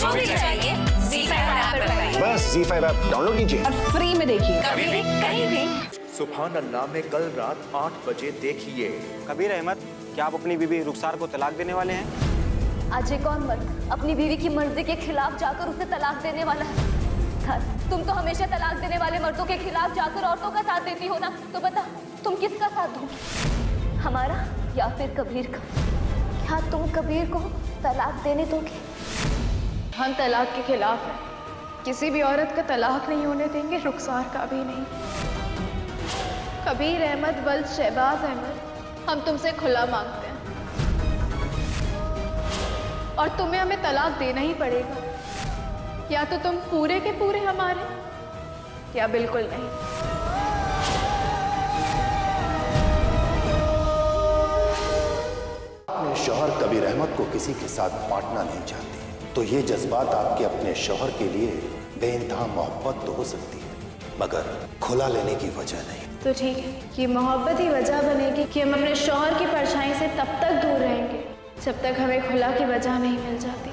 जो भी चाहिए ZEE5 ऐप पर पाइए। बस ZEE5 ऐप डाउनलोड कीजिए और फ्री में देखिए, कभी भी कहीं भी। सुभान अल्लाह में कल रात 8 बजे देखिए। कबीर अहमद, क्या आप अपनी बीवी रुखसार को तलाक देने वाले हैं? आज एक और मर्द अपनी बीवी की मर्जी के खिलाफ जाकर उसे तलाक देने वाला है। सर, तुम तो हमेशा तलाक देने वाले मर्दों के खिलाफ जाकर औरतों का साथ देती हो ना, तो बता तुम किसका साथ दोगी, हमारा या फिर कबीर का? क्या तुम कबीर को तलाक देने दोगे? हम तलाक के खिलाफ हैं। किसी भी औरत का तलाक नहीं होने देंगे, रुखसार का भी नहीं। कबीर अहमद वल्द शहबाज अहमद, हम तुमसे खुला मांगते हैं और तुम्हें हमें तलाक देना ही पड़ेगा। या तो तुम पूरे के पूरे हमारे, या बिल्कुल नहीं। अपने शौहर कबीर अहमद को किसी के साथ बांटना नहीं चाहती, तो ये जज्बात आपके अपने शौहर के लिए बेइंतहा मोहब्बत तो हो सकती है, मगर खुला लेने की वजह नहीं। तो ठीक है, ये मोहब्बत ही वजह बनेगी कि हम अपने शौहर की परछाई से तब तक दूर रहेंगे जब तक हमें खुला की वजह नहीं मिल जाती।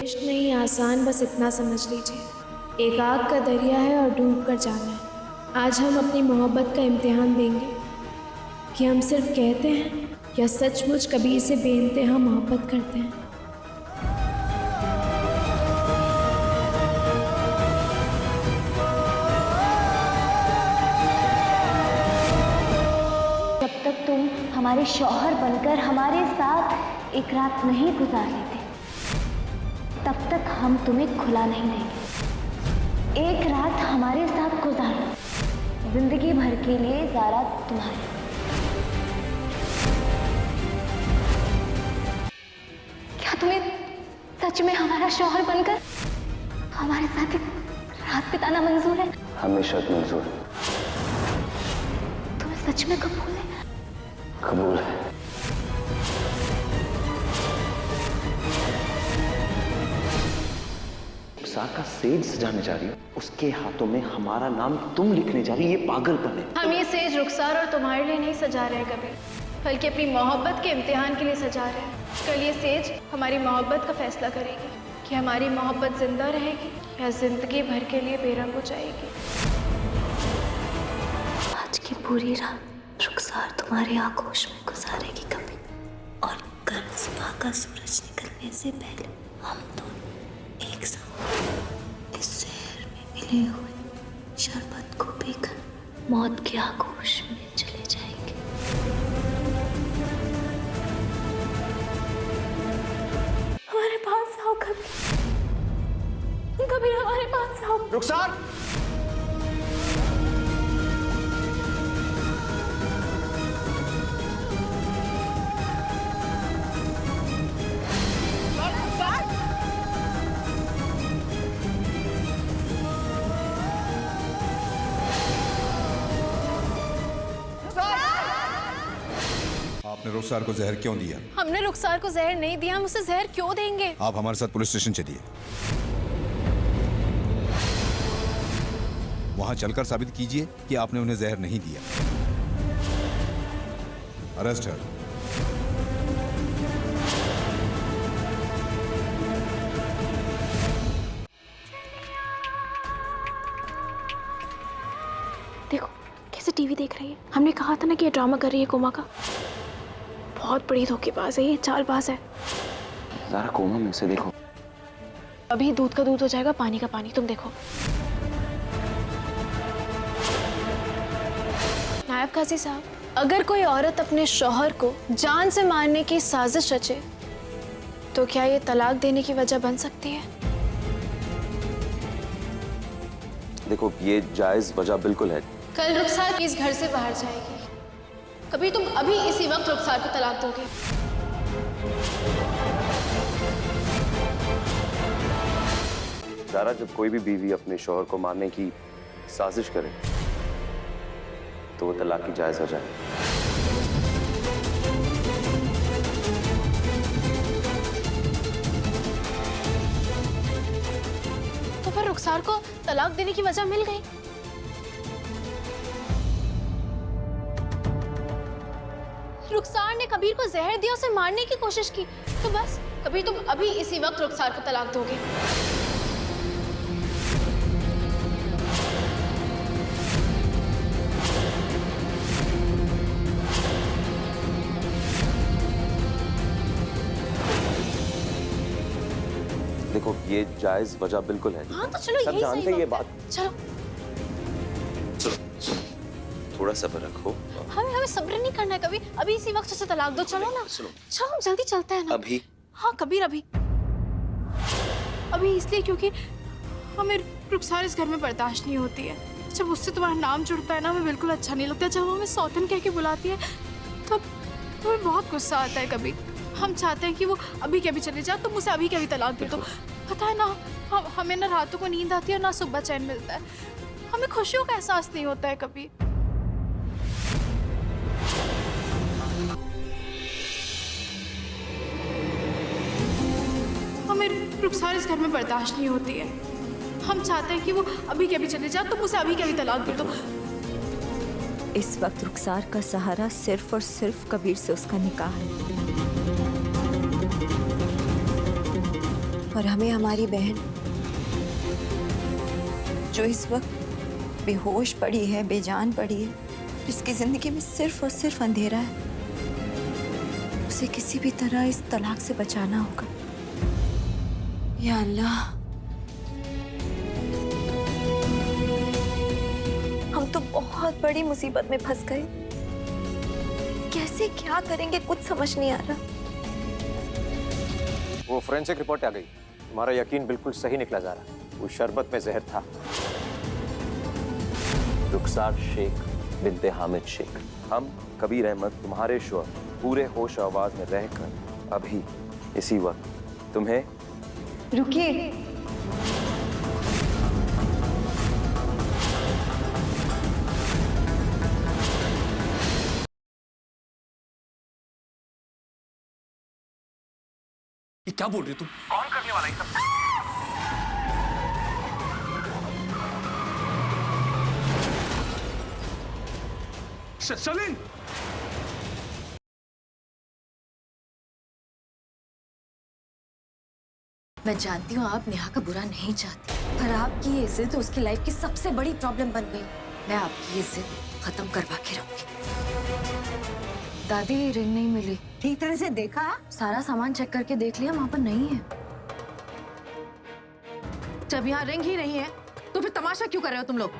इश्क नहीं आसान, बस इतना समझ लीजिए, एक आग का दरिया है और डूब कर जाना है। आज हम अपनी मोहब्बत का इम्तिहान देंगे कि हम सिर्फ कहते हैं या सचमुच कबीर से बेइंतहा मोहब्बत करते हैं। जब तक तुम हमारे शौहर बनकर हमारे साथ एक रात नहीं गुजार लेते, तब तक हम तुम्हें खुला नहीं देंगे। एक रात हमारे साथ गुजारो, जिंदगी भर के लिए ज़ारा तुम्हारी। क्या तुम्हें सच में हमारा शौहर बनकर हमारे साथ एक रात बिताना मंजूर है? हमेशा मंजूर है। तुम्हें सच में कबूल है? कबूल है। रुखसार का सेज सजाने जा रही हो, उसके हाथों में हमारा नाम तुम लिखने जा रही, ये पागलपन है। हम ये सेज रुखसार और तुम्हारे लिए नहीं सजा रहे कभी, बल्कि अपनी मोहब्बत के इम्तिहान के लिए सजा रहे हैं। कल ये सेज हमारी मोहब्बत का फैसला करेगी कि हमारी मोहब्बत जिंदा रहेगी या जिंदगी भर के लिए बेरंग हो जाएगी। आज की पूरी रात रुखसार तुम्हारे आगोश में गुजारेगी कभी, और कल सुबह का सूरज निकलने से पहले हम दोनों एक साथ इस शहर में मिले हुए शरबत को पीकर मौत के आगोश में चले जाएंगे। हमारे पास आओ कभी, कभी हमारे पास आओ। रुखसार, आपने रुखसार को जहर क्यों दिया? हमने रुखसार को जहर नहीं दिया, हम उसे जहर क्यों देंगे? आप हमारे साथ पुलिस स्टेशन चलिए, वहां चलकर साबित कीजिए कि आपने उन्हें जहर नहीं दिया। अरेस्ट है। देखो कैसे टीवी देख रही है। हमने कहा था ना कि ये ड्रामा कर रही है कोमा का। बहुत बड़ी धोखेबाज है ये, चालबाज है। ज़रा कोमा में से देखो। अभी दूध का दूध हो जाएगा, पानी का पानी। तुम देखो। नायब काजी साहब, अगर कोई औरत अपने शौहर को जान से मारने की साजिश रचे तो क्या ये तलाक देने की वजह बन सकती है? देखो, ये जायज वजह बिल्कुल है। कल रुखसार इस घर से बाहर जाएगी, कभी तुम अभी इसी वक्त रुखसार को तलाक दोगे? ज़ारा, जब कोई भी बीवी अपने शौहर को मारने की साजिश करे तो वो तलाक की जायज वजह है। तो फिर रुखसार को तलाक देने की वजह मिल गई। रुखसार ने कबीर को जहर दिया, उसे मारने की कोशिश की। तो बस कभी तुम अभी इसी वक्त रुखसार को तलाक दोगे। देखो ये जायज वजह बिल्कुल है। हाँ तो चलो सब यही जानते सही हैं ये वक्त है। बात। चलो थोड़ा सब्र रखो। हमें सब्र नहीं करना है कभी, अभी इसी वक्त उसे तलाक दो। चलो ना, चलो हम जल्दी चलते हैं ना। अभी? हाँ कबीर अभी। अभी इसलिए क्योंकि हमें रुखसार इस घर में बर्दाश्त नहीं होती है। जब उससे तुम्हारा नाम जुड़ता है ना, हमें बिल्कुल अच्छा नहीं लगता। जब हमें सौतन कह के बुलाती है तब हमें बहुत गुस्सा आता है कभी। हम चाहते हैं कि वो अभी के अभी चले जाए, तुम उसे अभी के अभी तलाक दे दो। पता है ना, हमें ना रातों को नींद आती है ना सुबह चैन मिलता है। हमें खुशियों का एहसास नहीं होता है कभी। हमें रुखसार इस घर में बर्दाश्त नहीं होती है। हम चाहते हैं कि वो अभी के अभी चले जाए, तुम उसे अभी के अभी तलाक दे दो। इस वक्त रुखसार का सहारा सिर्फ और सिर्फ कबीर से उसका निकाह है, और हमें हमारी बहन जो इस वक्त बेहोश पड़ी है, बेजान पड़ी है, जिसकी जिंदगी में सिर्फ और सिर्फ अंधेरा है, उसे किसी भी तरह इस तलाक से बचाना होगा। या अल्लाह, हम तो बहुत बड़ी मुसीबत में फंस गए। कैसे क्या करेंगे कुछ समझ नहीं आ रहा। वो फोरेंसिक रिपोर्ट आ गई। तुम्हारा यकीन बिल्कुल सही निकला जा रहा है। उस शरबत में जहर था। रुखसार शेख बिन्ते हामिद शेख। हम कबीर अहमद तुम्हारे शौहर पूरे होश आवाज में रहकर अभी इसी वक्त तुम्हें रुकिए, ये क्या बोल रही हो तुम? कौन करने वाला है सब? सलीम! मैं जानती हूँ आप नेहा का बुरा नहीं चाहती, पर आपकी ये जिद उसकी लाइफ की सबसे बड़ी प्रॉब्लम बन गई। मैं आपकी ये जिद खत्म करवा के रहूंगी। दादी रिंग नहीं मिली। ठीक तरह से देखा? सारा सामान चेक करके देख लिया, वहाँ पर नहीं है। जब यहाँ रिंग ही नहीं है तो फिर तमाशा क्यों कर रहे हो तुम लोग?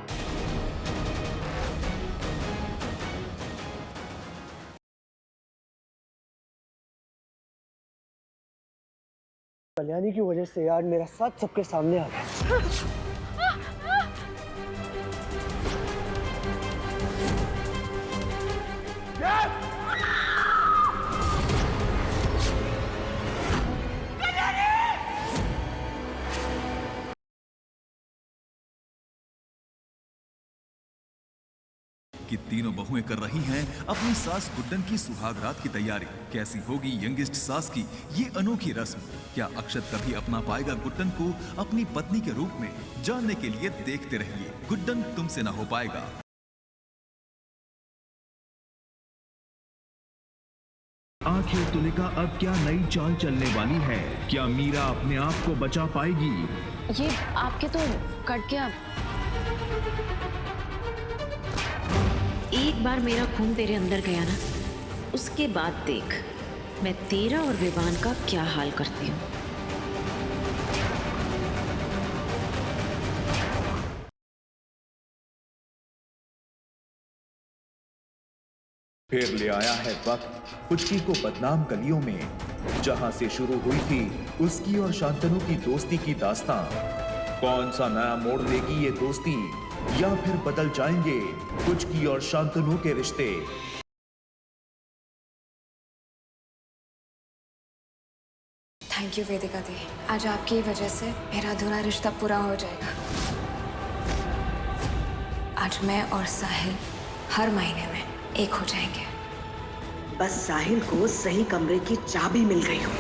कल्याणी की वजह से यार मेरा साथ सबके सामने आ गया। कि तीनों बहुएं कर रही हैं अपनी सास गुड्डन की सुहागरात की तैयारी। कैसी होगी यंगेस्ट सास की ये अनोखी रस्म? क्या अक्षत कभी अपना पाएगा गुड्डन को अपनी पत्नी के रूप में? जानने के लिए देखते रहिए गुड्डन तुमसे ना हो पाएगा। आखिर तुलिका अब क्या नई चाल चलने वाली है? क्या मीरा अपने आप को बचा पाएगी? ये आपके तो कट गया। एक बार मेरा खून तेरे अंदर गया ना, उसके बाद देख मैं तेरा और विवान का क्या हाल करती हूँ। फिर ले आया है वक्त पुचकी को बदनाम गलियों में, जहां से शुरू हुई थी उसकी और शांतनु की दोस्ती की दास्तां। कौन सा नया मोड़ लेगी ये दोस्ती, या फिर बदल जाएंगे पुचकी और शांतनु के रिश्ते? थैंक यू वेदिका दी, आज आपकी वजह से मेरा अधूरा रिश्ता पूरा हो जाएगा। आज मैं और साहिल हर महीने में एक हो जाएंगे। बस साहिल को सही कमरे की चाबी मिल गई हो।